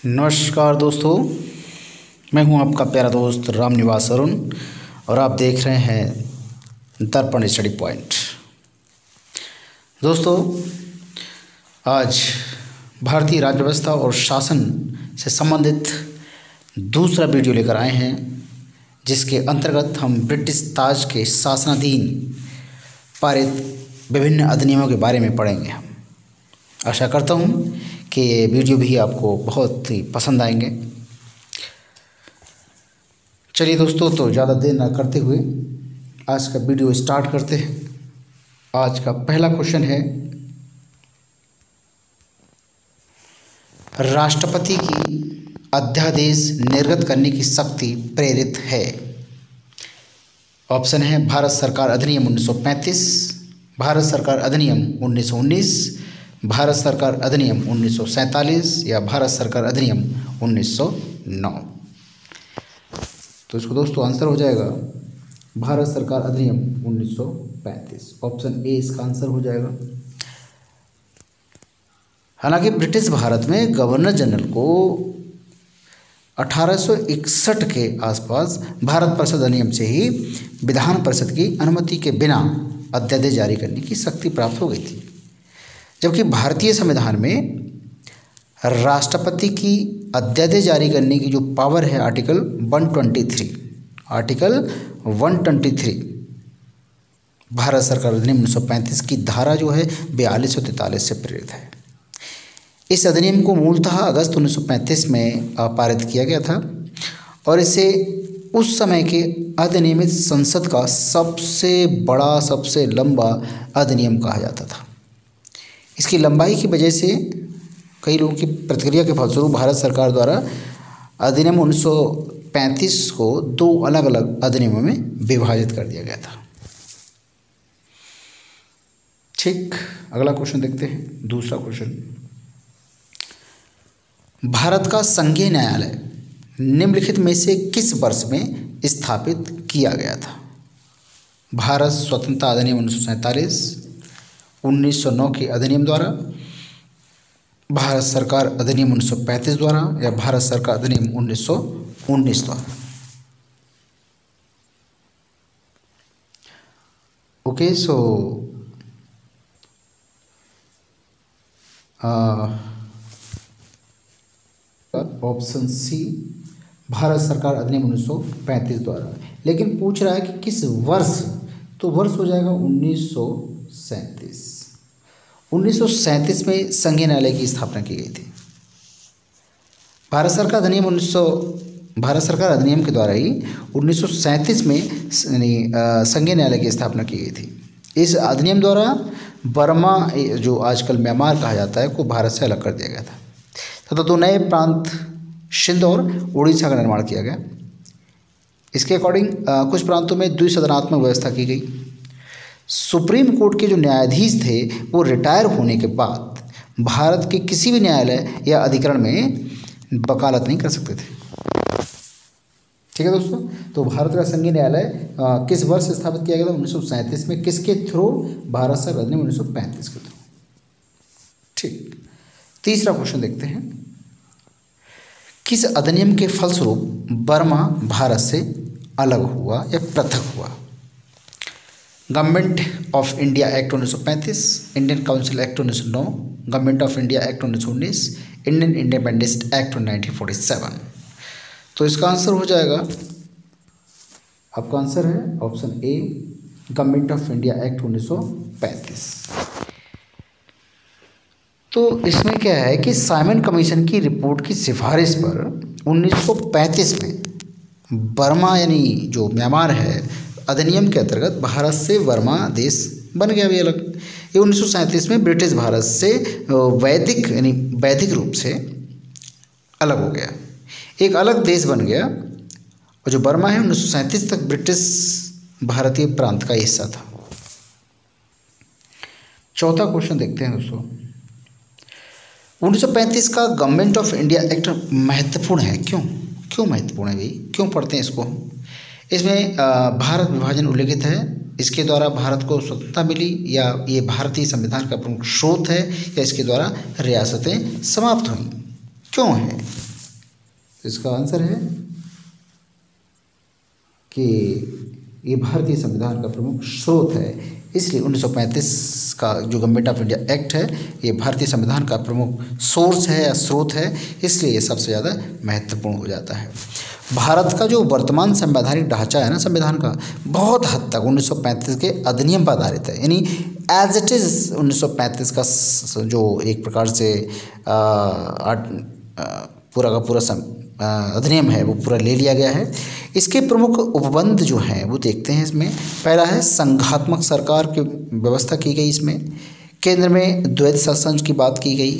नमस्कार दोस्तों, मैं हूं आपका प्यारा दोस्त रामनिवास अरुण और आप देख रहे हैं दर्पण स्टडी पॉइंट। दोस्तों, आज भारतीय राज्य व्यवस्था और शासन से संबंधित दूसरा वीडियो लेकर आए हैं, जिसके अंतर्गत हम ब्रिटिश ताज के शासनाधीन पारित विभिन्न अधिनियमों के बारे में पढ़ेंगे। हम आशा करता हूं कि ये वीडियो भी आपको बहुत ही पसंद आएंगे। चलिए दोस्तों, तो ज़्यादा देर ना करते हुए आज का वीडियो स्टार्ट करते हैं। आज का पहला क्वेश्चन है, राष्ट्रपति की अध्यादेश निर्गत करने की शक्ति प्रेरित है। ऑप्शन है भारत सरकार अधिनियम 1935, भारत सरकार अधिनियम 1919, भारत सरकार अधिनियम 1947 या भारत सरकार अधिनियम 1909। तो इसको दोस्तों आंसर हो जाएगा भारत सरकार अधिनियम 1935। ऑप्शन ए इसका आंसर हो जाएगा। हालांकि ब्रिटिश भारत में गवर्नर जनरल को 1861 के आसपास भारत परिषद अधिनियम से ही विधान परिषद की अनुमति के बिना अध्यादेश जारी करने की शक्ति प्राप्त हो गई थी, जबकि भारतीय संविधान में राष्ट्रपति की अध्यादेश जारी करने की जो पावर है आर्टिकल 123 भारत सरकार अधिनियम 1935 की धारा जो है 42 और 43 से प्रेरित है। इस अधिनियम को मूलतः अगस्त 1935 में पारित किया गया था और इसे उस समय के अधिनियमित संसद का सबसे बड़ा, सबसे लंबा अधिनियम कहा जाता था। इसकी लंबाई की वजह से कई लोगों की प्रतिक्रिया के फलस्वरूप भारत सरकार द्वारा अधिनियम 1935 को दो अलग अलग अधिनियमों में विभाजित कर दिया गया था। ठीक, अगला क्वेश्चन देखते हैं। दूसरा क्वेश्चन, भारत का संघीय न्यायालय निम्नलिखित में से किस वर्ष में स्थापित किया गया था? भारत स्वतंत्रता अधिनियम 1947, 1909 के अधिनियम द्वारा, भारत सरकार अधिनियम 1935 द्वारा या भारत सरकार अधिनियम 1919 द्वारा। Okay, so option C Bharat सरकार अधिनियम 1935 द्वारा। लेकिन पूछ रहा है कि किस वर्ष, तो वर्ष हो जाएगा 1937। 1937 में संघीय न्यायालय की स्थापना की गई थी। भारत सरकार अधिनियम के द्वारा ही 1937 में संघीय न्यायालय की स्थापना की गई थी। इस अधिनियम द्वारा बर्मा, जो आजकल म्यांमार कहा जाता है, को भारत से अलग कर दिया गया था तथा दो नए प्रांत सिंध और उड़ीसा का निर्माण किया गया। इसके अकॉर्डिंग कुछ प्रांतों में द्विसदनात्मक व्यवस्था की गई। सुप्रीम कोर्ट के जो न्यायाधीश थे वो रिटायर होने के बाद भारत के किसी भी न्यायालय या अधिकरण में वकालत नहीं कर सकते थे। ठीक है दोस्तों, तो भारत का संघीय न्यायालय किस वर्ष स्थापित किया गया था? 1937 में। किसके थ्रू? भारत सरकार अधिनियम 1935 के थ्रू। ठीक, तीसरा क्वेश्चन देखते हैं। किस अधिनियम के फलस्वरूप बर्मा भारत से अलग हुआ या पृथक हुआ? Government of India act 1935, Indian council act 1909, government of India act 1919, Indian independence act 1947। तो इसका आंसर हो जाएगा, आपका आंसर है option A, government of India act 1935। तो इसमें क्या है कि साइमन कमीशन की रिपोर्ट की सिफारिश पर 1935 में बर्मा यानी जो म्यांमार है, अधिनियम के अंतर्गत भारत से बर्मा देश बन गया भी अलग। ये 1937 में ब्रिटिश भारत से वैदिक रूप से अलग हो गया, एक अलग देश बन गया। और जो बर्मा है 1937 तक ब्रिटिश भारतीय प्रांत का हिस्सा था। चौथा क्वेश्चन देखते हैं दोस्तों। 1935 का गवर्नमेंट ऑफ इंडिया एक्ट महत्वपूर्ण है, क्यों महत्वपूर्ण है भाई? क्यों पढ़ते हैं इसको? इसमें भारत विभाजन उल्लेखित है। इसके द्वारा भारत को स्वतंत्रता मिली, या ये भारतीय संविधान का प्रमुख स्रोत है, या इसके द्वारा रियासतें समाप्त हुई? क्यों है? तो इसका आंसर है कि ये भारतीय संविधान का प्रमुख स्रोत है। इसलिए 1935 का जो गवर्नमेंट ऑफ इंडिया एक्ट है ये भारतीय संविधान का प्रमुख सोर्स है या स्रोत है, इसलिए ये सबसे ज़्यादा महत्वपूर्ण हो जाता है। भारत का जो वर्तमान संवैधानिक ढांचा है ना संविधान का, बहुत हद तक 1935 के अधिनियम पर आधारित है। यानी एज इट इज़ 1935 का जो एक प्रकार से पूरा का पूरा अधिनियम है वो पूरा ले लिया गया है। इसके प्रमुख उपबंध जो हैं वो देखते हैं इसमें। पहला है संघात्मक सरकार की व्यवस्था की गई, इसमें केंद्र में द्वैध शासन की बात की गई,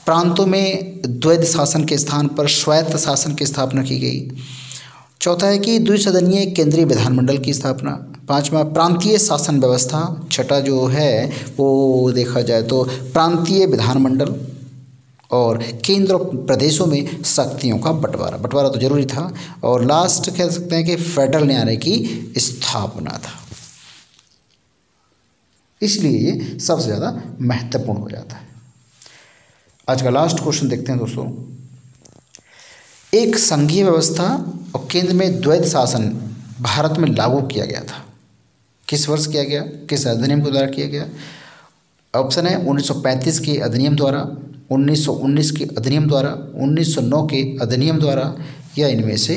प्रांतों में द्वैध शासन के स्थान पर स्वायत्त शासन की स्थापना की गई। चौथा है कि द्विसदनीय केंद्रीय विधानमंडल की स्थापना। पांचवा प्रांतीय शासन व्यवस्था। छठा जो है वो देखा जाए तो प्रांतीय विधानमंडल और केंद्र और प्रदेशों में शक्तियों का बंटवारा तो जरूरी था। और लास्ट कह सकते हैं कि फेडरल न्यायालय की स्थापना था, इसलिए ये सबसे ज़्यादा महत्वपूर्ण हो जाता है। आज का लास्ट क्वेश्चन देखते हैं दोस्तों। एक संघीय व्यवस्था और केंद्र में द्वैध शासन भारत में लागू किया गया था, किस वर्ष किया गया, किस अधिनियम के द्वारा किया गया? ऑप्शन है 1935 के अधिनियम द्वारा, 1919 के अधिनियम द्वारा, 1909 के अधिनियम द्वारा, या इनमें से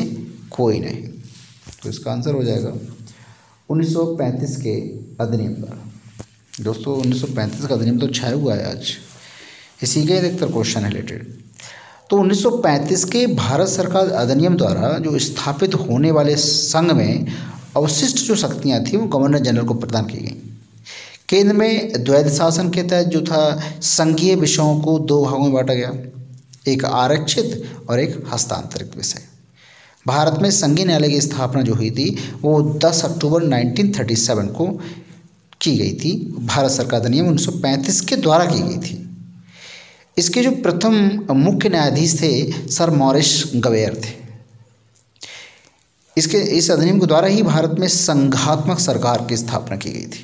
कोई नहीं। तो इसका आंसर हो जाएगा 1935 के अधिनियम द्वारा। दोस्तों 1935 का अधिनियम तो छाया हुआ है आज, इसी के अधिकतर क्वेश्चन है रिलेटेड। तो 1935 के भारत सरकार अधिनियम द्वारा जो स्थापित होने वाले संघ में अवशिष्ट जो शक्तियाँ थी वो गवर्नर जनरल को प्रदान की गई। केंद्र में द्वैध शासन के तहत जो था संघीय विषयों को दो भागों में बांटा गया, एक आरक्षित और एक हस्तांतरित विषय। भारत में संघीय न्यायालय की स्थापना जो हुई थी वो 10 अक्टूबर 1937 को की गई थी। भारत सरकार अधिनियम 1935 के द्वारा की गई थी। इसके जो प्रथम मुख्य न्यायाधीश थे सर मॉरिस गवेयर थे। इस अधिनियम के द्वारा ही भारत में संघात्मक सरकार की स्थापना की गई थी।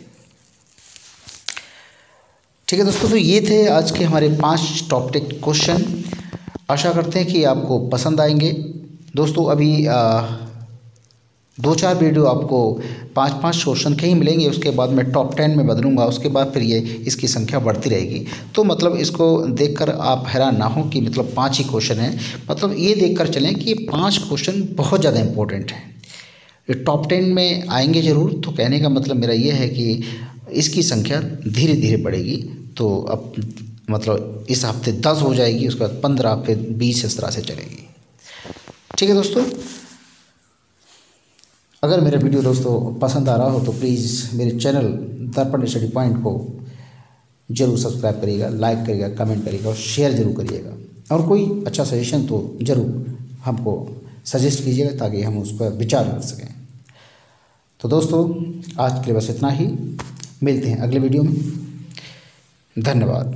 ठीक है दोस्तों, तो ये थे आज के हमारे 5 टॉपिक क्वेश्चन। आशा करते हैं कि आपको पसंद आएंगे। दोस्तों अभी 2-4 वीडियो आपको 5-5 क्वेश्चन के ही मिलेंगे, उसके बाद मैं टॉप 10 में बदलूंगा, उसके बाद फिर ये इसकी संख्या बढ़ती रहेगी। तो मतलब इसको देखकर आप हैरान ना हो कि मतलब 5 ही क्वेश्चन हैं, मतलब ये देखकर चलें कि ये 5 क्वेश्चन बहुत ज़्यादा इंपॉर्टेंट हैं, ये टॉप 10 में आएंगे ज़रूर। तो कहने का मतलब मेरा ये है कि इसकी संख्या धीरे धीरे बढ़ेगी। तो अब मतलब इस हफ्ते 10 हो जाएगी, उसके बाद 15, फिर 20, इस तरह से चलेगी। ठीक है दोस्तों, अगर मेरा वीडियो दोस्तों पसंद आ रहा हो तो प्लीज़ मेरे चैनल दर्पण स्टडी पॉइंट को ज़रूर सब्सक्राइब करिएगा, लाइक करिएगा, कमेंट करिएगा और शेयर ज़रूर करिएगा। और कोई अच्छा सजेशन तो ज़रूर हमको सजेस्ट कीजिएगा ताकि हम उस पर विचार कर सकें। तो दोस्तों आज के लिए बस इतना ही, मिलते हैं अगले वीडियो में। धन्यवाद।